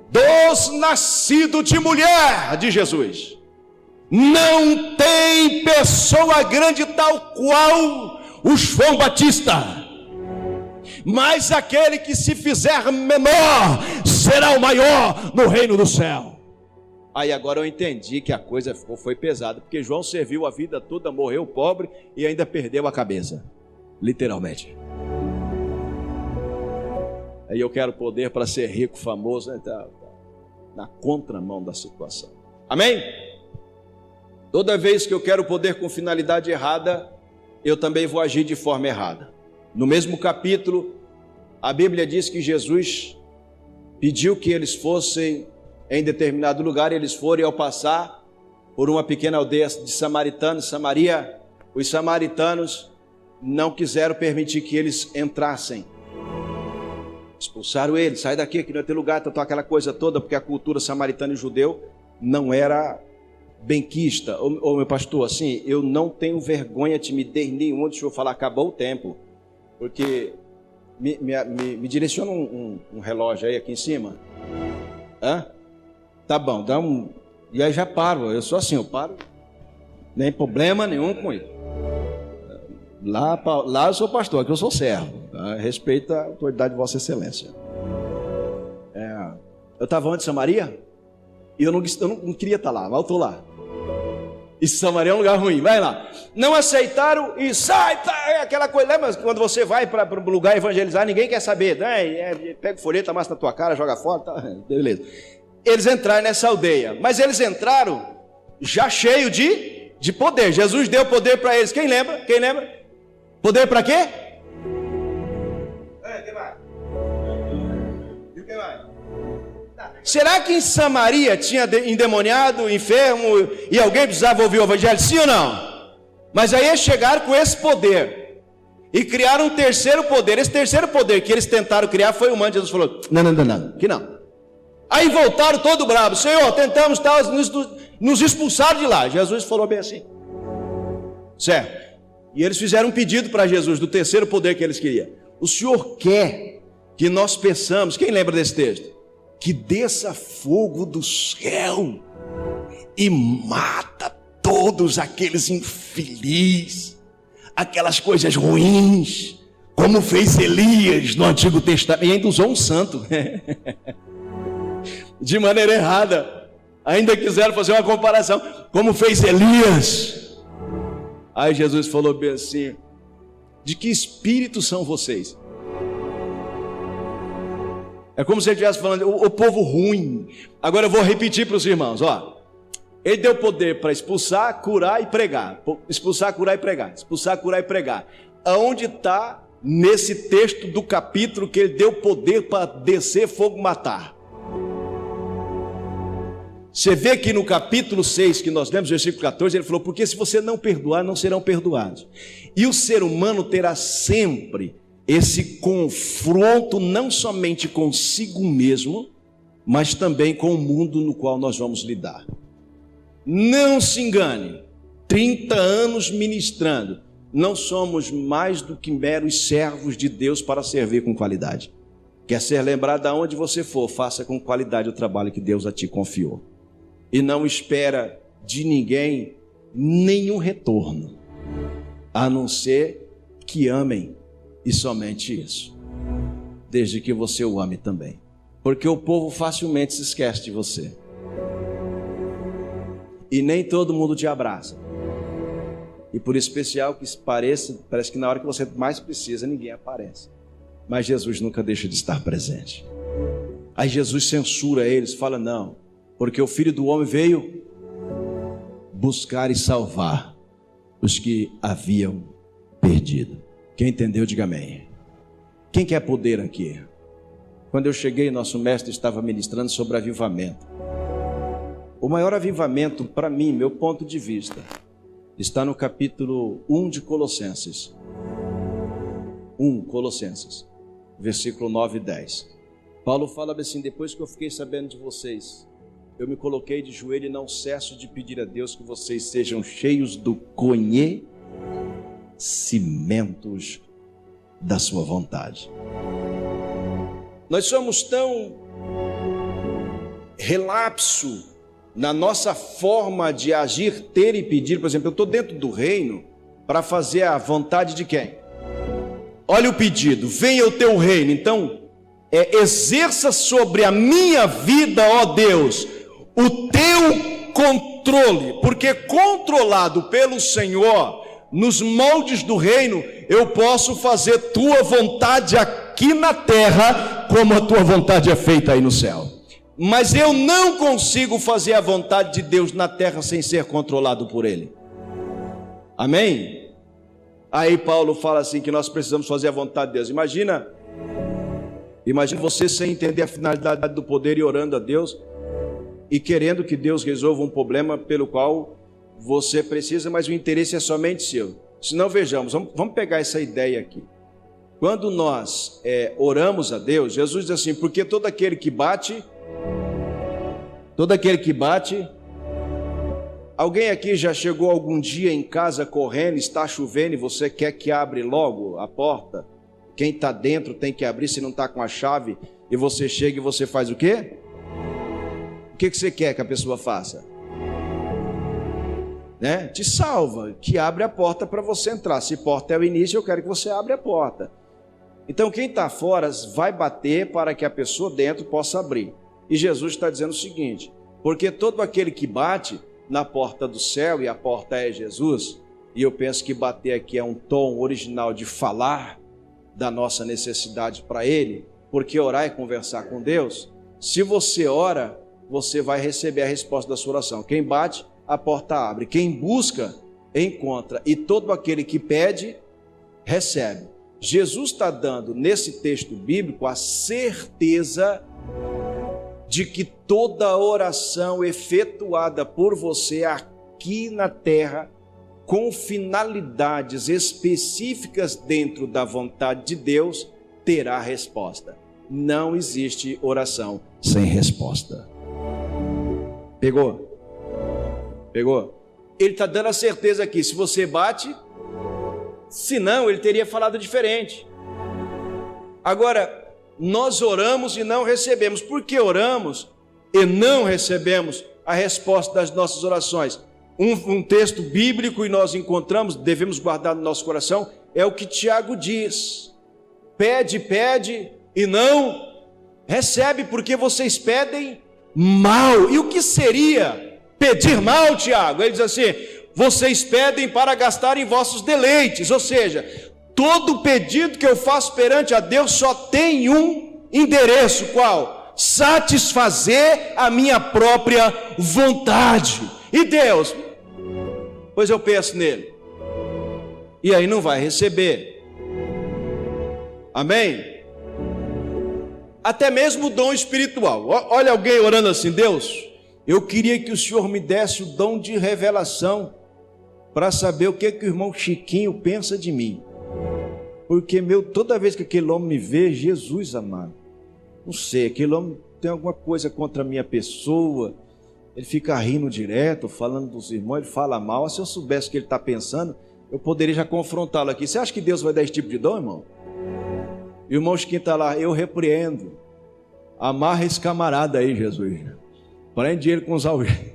Dos nascidos de mulher, de Jesus, não tem pessoa grande tal qual o João Batista, mas aquele que se fizer menor será o maior no reino do céu. Aí agora eu entendi que a coisa foi pesada, porque João serviu a vida toda, morreu pobre e ainda perdeu a cabeça, literalmente. Aí eu quero poder para ser rico, famoso, né? Tá na contramão da situação. Amém? Toda vez que eu quero poder com finalidade errada, eu também vou agir de forma errada. No mesmo capítulo, a Bíblia diz que Jesus pediu que eles fossem em determinado lugar, e eles foram, e ao passar por uma pequena aldeia de samaritanos, Samaria, os samaritanos não quiseram permitir que eles entrassem. Expulsaram eles: sai daqui, que não é teu lugar, aquela coisa toda, porque a cultura samaritana e judeu não era benquista, ô meu pastor, assim, eu não tenho vergonha, timidez nenhuma do senhor falar, acabou o tempo, porque me direciona um relógio aí aqui em cima. Hã? Tá bom, dá um... E aí já paro, eu sou assim, eu paro, nem problema nenhum com isso. Lá eu sou pastor, aqui eu sou servo, tá? Respeita a autoridade de Vossa Excelência. Eu estava antes de Samaria, e eu não queria estar lá, mas eu estou lá. E Samaria é um lugar ruim, vai lá. Não aceitaram e sai, aquela coisa. Lembra quando você vai para um lugar evangelizar, ninguém quer saber, né? Pega o folheto, amassa na tua cara, joga fora, tá? Beleza. Eles entraram nessa aldeia, mas eles entraram já cheio de poder. Jesus deu poder para eles. Quem lembra? Quem lembra? Poder para quê? Quem vai? E o que vai? Será que em Samaria tinha endemoniado, enfermo e alguém precisava ouvir o evangelho? Sim ou não? Mas aí eles chegaram com esse poder e criaram um terceiro poder. Esse terceiro poder que eles tentaram criar foi humano. Jesus falou: não, que não. Aí voltaram todo bravo: Senhor, tentamos tal, nos expulsaram de lá. Jesus falou bem assim, certo? E eles fizeram um pedido para Jesus do terceiro poder que eles queriam. O Senhor quer que nós peçamos, quem lembra desse texto? Que desça fogo do céu e mata todos aqueles infelizes, aquelas coisas ruins, como fez Elias no Antigo Testamento. E ainda usou um santo de maneira errada. Ainda quiseram fazer uma comparação, como fez Elias. Aí Jesus falou bem assim: de que espírito são vocês? É como se ele estivesse falando, o povo ruim. Agora eu vou repetir para os irmãos, ó. Ele deu poder para expulsar, curar e pregar. Expulsar, curar e pregar. Expulsar, curar e pregar. Aonde está nesse texto do capítulo que ele deu poder para descer fogo, matar? Você vê que no capítulo 6, que nós lemos, versículo 14, ele falou: porque se você não perdoar, não serão perdoados. E o ser humano terá sempre esse confronto, não somente consigo mesmo, mas também com o mundo no qual nós vamos lidar. Não se engane, 30 anos ministrando, não somos mais do que meros servos de Deus para servir com qualidade. Quer ser lembrado aonde você for, faça com qualidade o trabalho que Deus a ti confiou. E não espera de ninguém nenhum retorno, a não ser que amem, e somente isso, desde que você o ame também, porque o povo facilmente se esquece de você, e nem todo mundo te abraça, e por especial que parece que na hora que você mais precisa, ninguém aparece, mas Jesus nunca deixa de estar presente. Aí Jesus censura eles, fala: não, porque o Filho do Homem veio buscar e salvar os que haviam perdido. Quem entendeu, diga amém. Quem quer poder aqui? Quando eu cheguei, nosso mestre estava ministrando sobre avivamento. O maior avivamento, para mim, meu ponto de vista, está no capítulo 1 de Colossenses. 1 Colossenses, versículo 9 e 10. Paulo fala assim: depois que eu fiquei sabendo de vocês, eu me coloquei de joelho e não cesso de pedir a Deus que vocês sejam cheios do cimentos da sua vontade. Nós somos tão relapso na nossa forma de agir, ter e pedir. Por exemplo, eu estou dentro do reino para fazer a vontade de quem? Olha o pedido: venha o teu reino. Então, exerça sobre a minha vida, ó Deus, o teu controle, porque controlado pelo Senhor, nos moldes do reino, eu posso fazer tua vontade aqui na terra, como a tua vontade é feita aí no céu. Mas eu não consigo fazer a vontade de Deus na terra sem ser controlado por Ele. Amém? Aí Paulo fala assim, que nós precisamos fazer a vontade de Deus. Imagina você sem entender a finalidade do poder e orando a Deus e querendo que Deus resolva um problema pelo qual você precisa, mas o interesse é somente seu. Se não, vejamos, vamos pegar essa ideia aqui. Quando nós oramos a Deus, Jesus diz assim: porque todo aquele que bate Alguém aqui já chegou algum dia em casa correndo, está chovendo e você quer que abra logo a porta? Quem está dentro tem que abrir, se não está com a chave, e você chega e você faz o quê? O que você quer que a pessoa faça? Né? Te salva, que abre a porta para você entrar. Se porta é o início, eu quero que você abra a porta. Então quem está fora vai bater para que a pessoa dentro possa abrir. E Jesus está dizendo o seguinte: porque todo aquele que bate na porta do céu, e a porta é Jesus, e eu penso que bater aqui é um tom original de falar da nossa necessidade para Ele, porque orar é conversar com Deus. Se você ora, você vai receber a resposta da sua oração. Quem bate, a porta abre. Quem busca, encontra. E todo aquele que pede, recebe. Jesus está dando nesse texto bíblico a certeza de que toda oração efetuada por você aqui na terra, com finalidades específicas dentro da vontade de Deus, terá resposta. Não existe oração sem resposta. Pegou? Pegou? Ele está dando a certeza aqui, se você bate, senão ele teria falado diferente. Agora, nós oramos e não recebemos. Por que oramos e não recebemos a resposta das nossas orações? Um texto bíblico e nós encontramos, devemos guardar no nosso coração, é o que Tiago diz: pede, pede e não recebe, porque vocês pedem mal. E o que seria pedir mal, Tiago? Ele diz assim: vocês pedem para gastar em vossos deleites. Ou seja, todo pedido que eu faço perante a Deus só tem um endereço: qual? Satisfazer a minha própria vontade. E Deus, pois eu penso nele, e aí não vai receber. Amém? Até mesmo o dom espiritual. Olha alguém orando assim: Deus, eu queria que o Senhor me desse o dom de revelação para saber o que o irmão Chiquinho pensa de mim. Porque toda vez que aquele homem me vê, Jesus amado, não sei, aquele homem tem alguma coisa contra a minha pessoa, ele fica rindo direto, falando dos irmãos, ele fala mal. Se eu soubesse o que ele está pensando, eu poderia já confrontá-lo aqui. Você acha que Deus vai dar esse tipo de dom, irmão? E o irmão Chiquinho está lá: eu repreendo, amarra esse camarada aí, Jesus, prende ele com os algemas.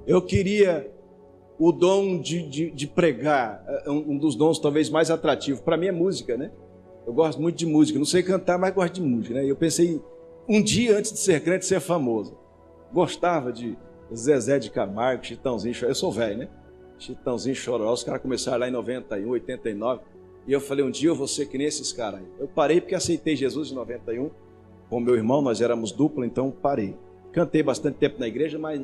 Eu queria o dom de pregar, um dos dons talvez mais atrativos. Para mim é música, né? Eu gosto muito de música, não sei cantar, mas gosto de música, né? Eu pensei, um dia antes de ser crente, ser famoso. Gostava de Zezé de Camargo, Chitãozinho, eu sou velho, né? Chitãozinho, Chororó, os caras começaram lá em 91, 89, e eu falei, um dia eu vou ser que nem esses caras aí. Eu parei porque aceitei Jesus em 91, com meu irmão, nós éramos dupla, então parei. Cantei bastante tempo na igreja, mas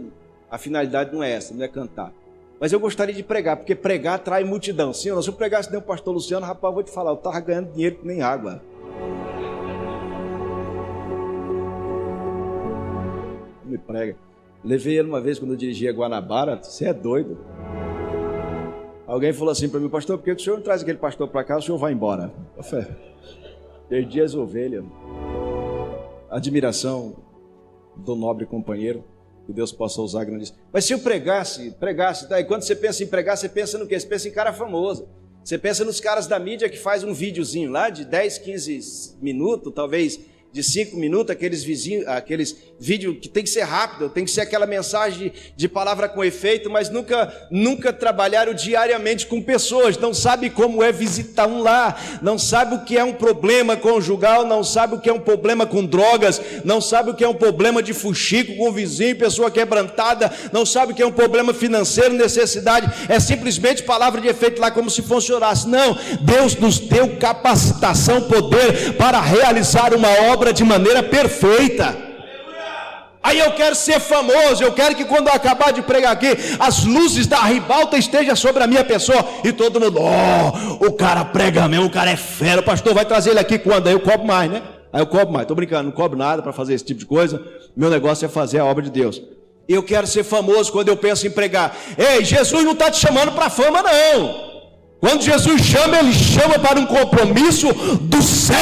a finalidade não é essa, não é cantar. Mas eu gostaria de pregar, porque pregar atrai multidão. Sim, se eu pregasse nem o pastor Luciano, rapaz, eu vou te falar, eu estava ganhando dinheiro que nem água. Me prega. Levei ele uma vez quando eu dirigia Guanabara. Você é doido? Alguém falou assim para mim: pastor, por que o senhor não traz aquele pastor para cá, o senhor vai embora? Eu falei: perdi as ovelhas. Admiração do nobre companheiro, que Deus possa usar grandíssimo. Mas se eu pregasse, tá? E quando você pensa em pregar, você pensa no quê? Você pensa em cara famoso. Você pensa nos caras da mídia que faz um videozinho lá de 10, 15 minutos, talvez de 5 minutos, aqueles vídeos que tem que ser rápido, tem que ser aquela mensagem de palavra com efeito, mas nunca trabalharam diariamente com pessoas, não sabe como é visitar um lar, não sabe o que é um problema conjugal, não sabe o que é um problema com drogas, não sabe o que é um problema de fuxico com o vizinho, pessoa quebrantada, não sabe o que é um problema financeiro, necessidade, é simplesmente palavra de efeito lá como se funcionasse. Não, Deus nos deu capacitação, poder para realizar uma obra de maneira perfeita. Aí eu quero ser famoso, eu quero que quando eu acabar de pregar aqui, as luzes da ribalta estejam sobre a minha pessoa, e todo mundo, o cara prega mesmo, o cara é fera, o pastor vai trazer ele aqui quando? Aí eu cobro mais, né? Aí eu cobro mais, tô brincando, não cobro nada para fazer esse tipo de coisa, meu negócio é fazer a obra de Deus. Eu quero ser famoso quando eu penso em pregar. Ei, Jesus não está te chamando para fama, não. Quando Jesus chama, Ele chama para um compromisso do céu,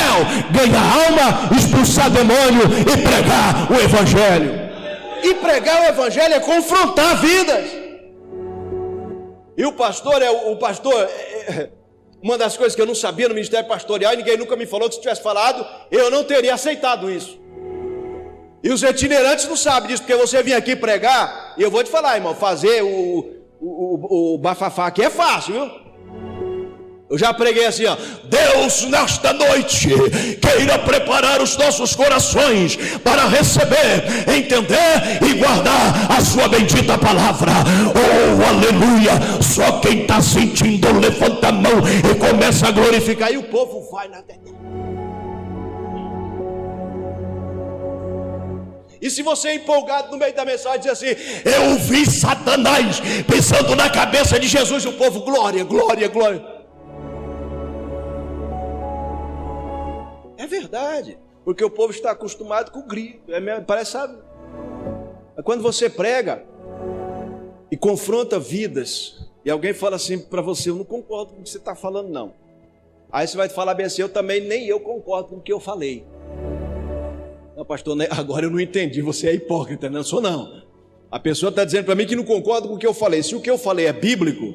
ganhar alma, expulsar demônio e pregar o Evangelho. E pregar o evangelho é confrontar vidas. E o pastor uma das coisas que eu não sabia no ministério pastoral, e ninguém nunca me falou, que se tivesse falado, eu não teria aceitado isso. E os itinerantes não sabem disso, porque você vinha aqui pregar, e eu vou te falar, irmão, fazer o bafafá aqui é fácil, viu? Eu já preguei assim, ó: Deus nesta noite queira preparar os nossos corações para receber, entender e guardar a sua bendita palavra. Oh, aleluia! Só quem está sentindo levanta a mão e começa a glorificar, e o povo vai na terra. E se você é empolgado no meio da mensagem, diz assim: eu vi Satanás pensando na cabeça de Jesus, e o povo: glória, glória, glória. É verdade, porque o povo está acostumado com o grito, parece, sabe? Quando você prega e confronta vidas, e alguém fala assim para você: eu não concordo com o que você está falando, não. Aí você vai falar bem assim: nem eu concordo com o que eu falei. Não, pastor, agora eu não entendi, você é hipócrita. Não sou, não. A pessoa está dizendo para mim que não concorda com o que eu falei. Se o que eu falei é bíblico,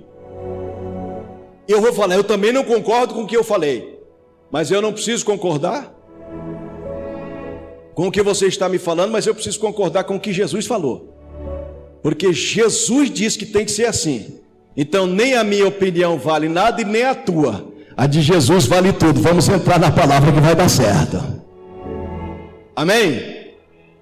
eu vou falar: eu também não concordo com o que eu falei. Mas eu não preciso concordar com o que você está me falando, mas eu preciso concordar com o que Jesus falou. Porque Jesus disse que tem que ser assim. Então nem a minha opinião vale nada e nem a tua. A de Jesus vale tudo. Vamos entrar na palavra que vai dar certo. Amém?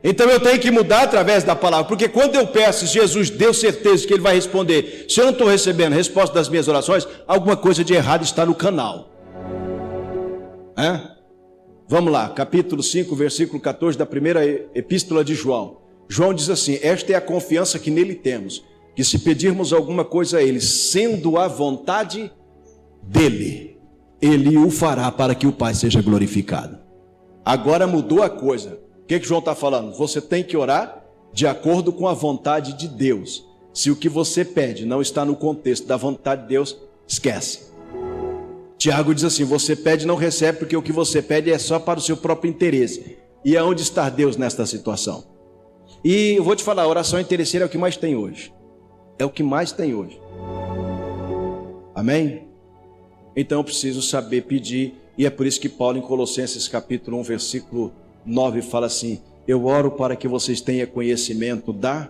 Então eu tenho que mudar através da palavra. Porque quando eu peço, Jesus deu certeza que Ele vai responder. Se eu não estou recebendo a resposta das minhas orações, alguma coisa de errado está no canal. Vamos lá, capítulo 5, versículo 14 da primeira epístola de João. João diz assim: esta é a confiança que nele temos, que se pedirmos alguma coisa a Ele, sendo a vontade dEle, Ele o fará para que o Pai seja glorificado. Agora mudou a coisa. O que João está falando? Você tem que orar de acordo com a vontade de Deus. Se o que você pede não está no contexto da vontade de Deus, esquece. Tiago diz assim: você pede e não recebe, porque o que você pede é só para o seu próprio interesse. E aonde está Deus nesta situação? E eu vou te falar, a oração interesseira é o que mais tem hoje. É o que mais tem hoje. Amém? Então eu preciso saber pedir. E é por isso que Paulo, em Colossenses capítulo 1, versículo 9, fala assim: eu oro para que vocês tenham conhecimento da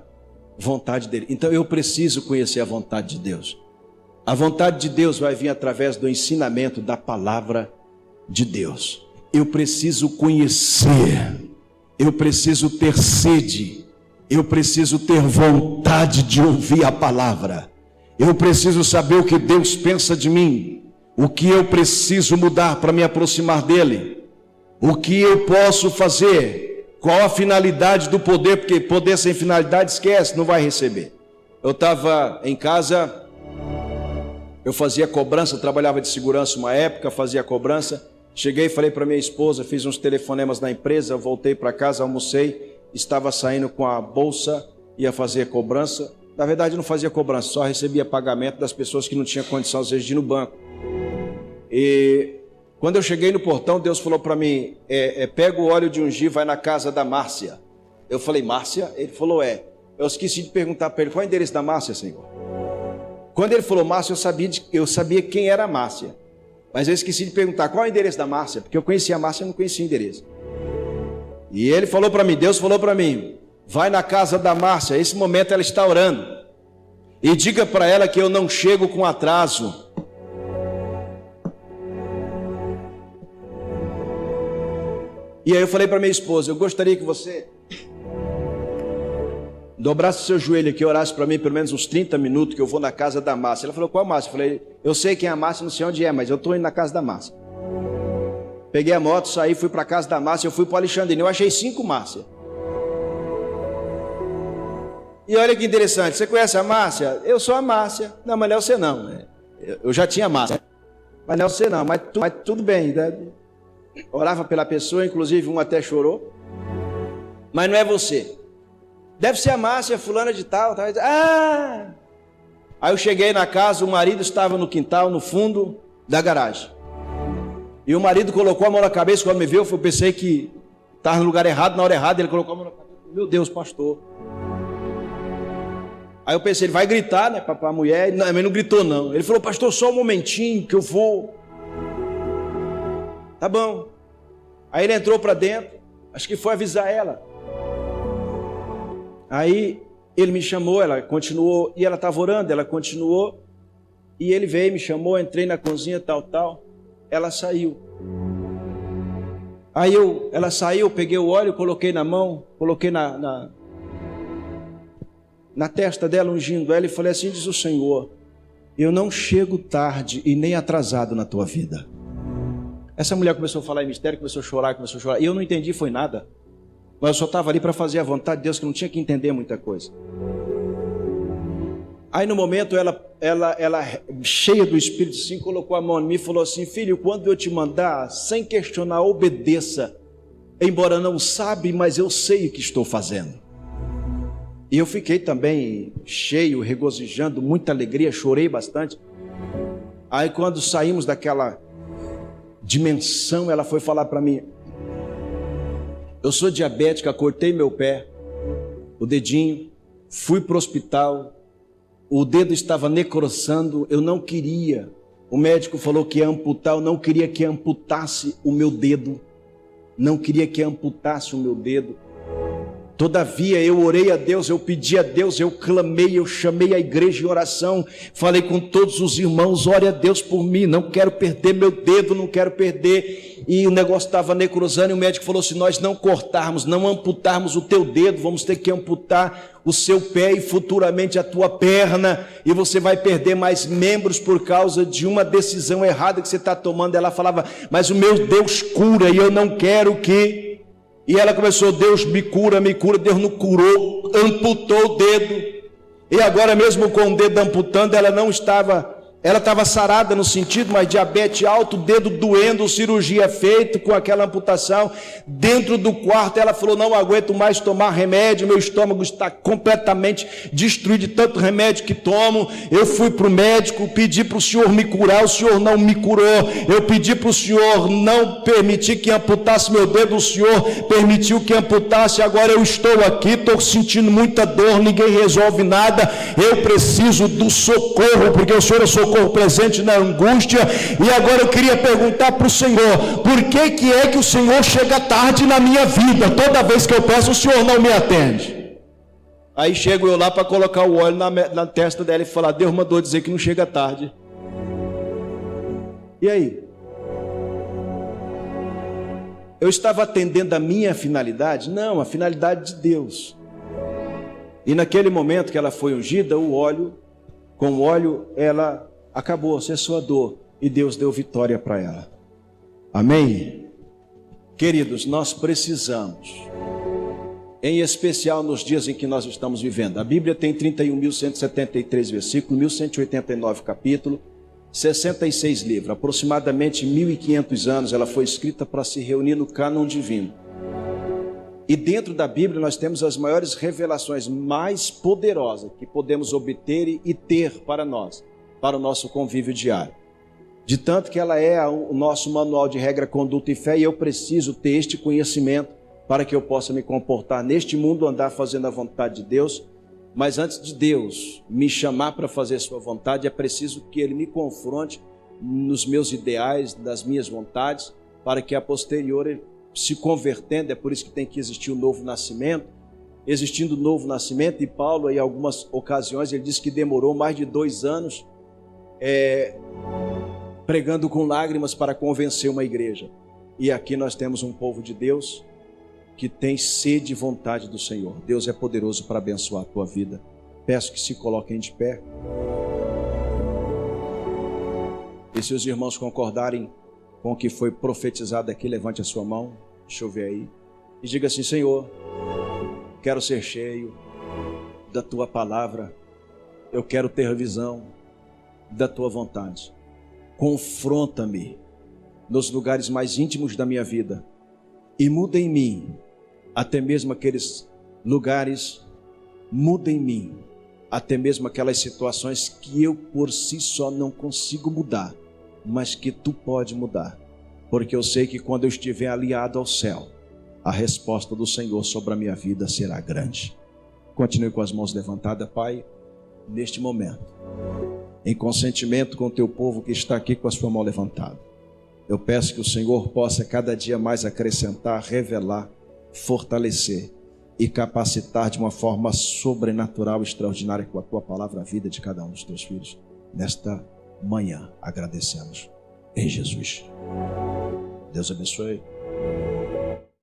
vontade dele. Então eu preciso conhecer a vontade de Deus. A vontade de Deus vai vir através do ensinamento da palavra de Deus. Eu preciso conhecer, eu preciso ter sede, eu preciso ter vontade de ouvir a palavra. Eu preciso saber o que Deus pensa de mim, o que eu preciso mudar para me aproximar dele, o que eu posso fazer, qual a finalidade do poder, porque poder sem finalidade, esquece, não vai receber. Eu estava em casa, eu fazia cobrança, trabalhava de segurança uma época, fazia cobrança. Cheguei e falei para minha esposa, fiz uns telefonemas na empresa, voltei para casa, almocei, estava saindo com a bolsa, ia fazer cobrança. Na verdade não fazia cobrança, só recebia pagamento das pessoas que não tinham condição às vezes de ir no banco. E quando eu cheguei no portão, Deus falou para mim: pega o óleo de ungir, vai na casa da Márcia. Eu falei: Márcia? Ele falou: é. Eu esqueci de perguntar para ele: qual é o endereço da Márcia, Senhor? Quando ele falou Márcia, eu sabia quem era a Márcia. Mas eu esqueci de perguntar qual é o endereço da Márcia, porque eu conhecia a Márcia e não conhecia o endereço. E ele falou para mim, Deus falou para mim: vai na casa da Márcia, nesse momento ela está orando. E diga para ela que eu não chego com atraso. E aí eu falei para minha esposa: eu gostaria que você dobrasse o seu joelho aqui e orasse para mim pelo menos uns 30 minutos, que eu vou na casa da Márcia. Ela falou: qual Márcia? Eu falei: eu sei quem é a Márcia, não sei onde é, mas eu estou indo na casa da Márcia. Peguei a moto, saí, fui para a casa da Márcia, eu fui para o Alexandrino, eu achei 5 Márcia. E olha que interessante, você conhece a Márcia? Eu sou a Márcia. Não, mas não é você não. Eu já tinha a Márcia. Mas não é você não, mas tudo bem. Né? Orava pela pessoa, inclusive um até chorou. Mas não é você. Deve ser a Márcia, fulana de tal. Ah! Aí eu cheguei na casa, o marido estava no quintal, no fundo da garagem. E o marido colocou a mão na cabeça, quando me viu, eu pensei que estava no lugar errado, na hora errada, ele colocou a mão na cabeça. Meu Deus, pastor. Aí eu pensei, ele vai gritar, né, para a mulher. Não, mas não gritou não. Ele falou, pastor, só um momentinho que eu vou. Tá bom. Aí ele entrou para dentro, acho que foi avisar ela. Aí ele me chamou, ela continuou, e ela estava orando, ela continuou. E ele veio, me chamou, entrei na cozinha, tal. Ela saiu. Aí ela saiu, peguei o óleo, coloquei na mão, coloquei na testa dela, ungindo ela, e falei assim, diz o Senhor, eu não chego tarde e nem atrasado na tua vida. Essa mulher começou a falar em mistério, começou a chorar, e eu não entendi, foi nada. Mas eu só estava ali para fazer a vontade de Deus, que não tinha que entender muita coisa. Aí no momento ela cheia do Espírito, assim, colocou a mão em mim e falou assim, filho, quando eu te mandar, sem questionar, obedeça, embora não sabe, mas eu sei o que estou fazendo. E eu fiquei também cheio, regozijando, muita alegria, chorei bastante. Aí quando saímos daquela dimensão, ela foi falar para mim, eu sou diabética, cortei meu pé, o dedinho, fui para o hospital, o dedo estava necrosando, eu não queria, o médico falou que ia amputar, eu não queria que amputasse o meu dedo, Todavia eu orei a Deus, eu pedi a Deus, eu clamei, eu chamei a igreja em oração, falei com todos os irmãos, ore a Deus por mim, não quero perder meu dedo, não quero perder. E o negócio estava necrosando, e o médico falou, se nós não cortarmos, não amputarmos o teu dedo, vamos ter que amputar o seu pé e futuramente a tua perna, e você vai perder mais membros por causa de uma decisão errada que você está tomando. Ela falava, mas o meu Deus cura, e eu não quero que... E ela começou, Deus me cura, Deus não curou, amputou o dedo. E agora mesmo com o dedo amputando, ela estava sarada no sentido, mas diabetes alto, dedo doendo, cirurgia feita com aquela amputação. Dentro do quarto ela falou, não aguento mais tomar remédio, meu estômago está completamente destruído de tanto remédio que tomo. Eu fui para o médico, pedi para o Senhor me curar, o Senhor não me curou. Eu pedi para o Senhor não permitir que amputasse meu dedo, o Senhor permitiu que amputasse. Agora eu estou aqui, estou sentindo muita dor, ninguém resolve nada. Eu preciso do socorro, porque o Senhor é socorro presente na angústia. E agora eu queria perguntar para o Senhor, por que é que o Senhor chega tarde na minha vida? Toda vez que eu peço, o Senhor não me atende. Aí chego eu lá para colocar o óleo na testa dela e falar, Deus mandou dizer que não chega tarde. E aí? Eu estava atendendo a minha finalidade? Não, a finalidade de Deus. E naquele momento que ela foi ungida, com o óleo ela acabou, cessou a dor, e Deus deu vitória para ela. Amém? Queridos, nós precisamos, em especial nos dias em que nós estamos vivendo. A Bíblia tem 31.173 versículos, 1.189 capítulos, 66 livros, aproximadamente 1.500 anos ela foi escrita para se reunir no cânon divino. E dentro da Bíblia nós temos as maiores revelações mais poderosas que podemos obter e ter para nós, para o nosso convívio diário. De tanto que ela é o nosso manual de regra, conduta e fé, e eu preciso ter este conhecimento para que eu possa me comportar neste mundo, andar fazendo a vontade de Deus. Mas antes de Deus me chamar para fazer a sua vontade, é preciso que Ele me confronte nos meus ideais, nas minhas vontades, para que a posterior Ele se convertendo. É por isso que tem que existir um novo nascimento. Existindo o novo nascimento, e Paulo em algumas ocasiões ele disse que demorou mais de 2 anos pregando com lágrimas para convencer uma igreja. E aqui nós temos um povo de Deus que tem sede e vontade do Senhor. Deus é poderoso para abençoar a tua vida. Peço que se coloquem de pé. E se os irmãos concordarem com o que foi profetizado aqui, levante a sua mão, deixa eu ver aí, e diga assim: Senhor, quero ser cheio da tua palavra, eu quero ter visão da tua vontade. Confronta-me nos lugares mais íntimos da minha vida e muda em mim até mesmo aqueles lugares, muda em mim até mesmo aquelas situações que eu por si só não consigo mudar, mas que tu pode mudar, porque eu sei que quando eu estiver aliado ao céu, a resposta do Senhor sobre a minha vida será grande. Continue com as mãos levantadas. Pai, neste momento, em consentimento com o teu povo que está aqui com a sua mão levantada. Eu peço que o Senhor possa cada dia mais acrescentar, revelar, fortalecer e capacitar de uma forma sobrenatural, extraordinária com a tua palavra, a vida de cada um dos teus filhos. Nesta manhã, agradecemos em Jesus. Deus abençoe.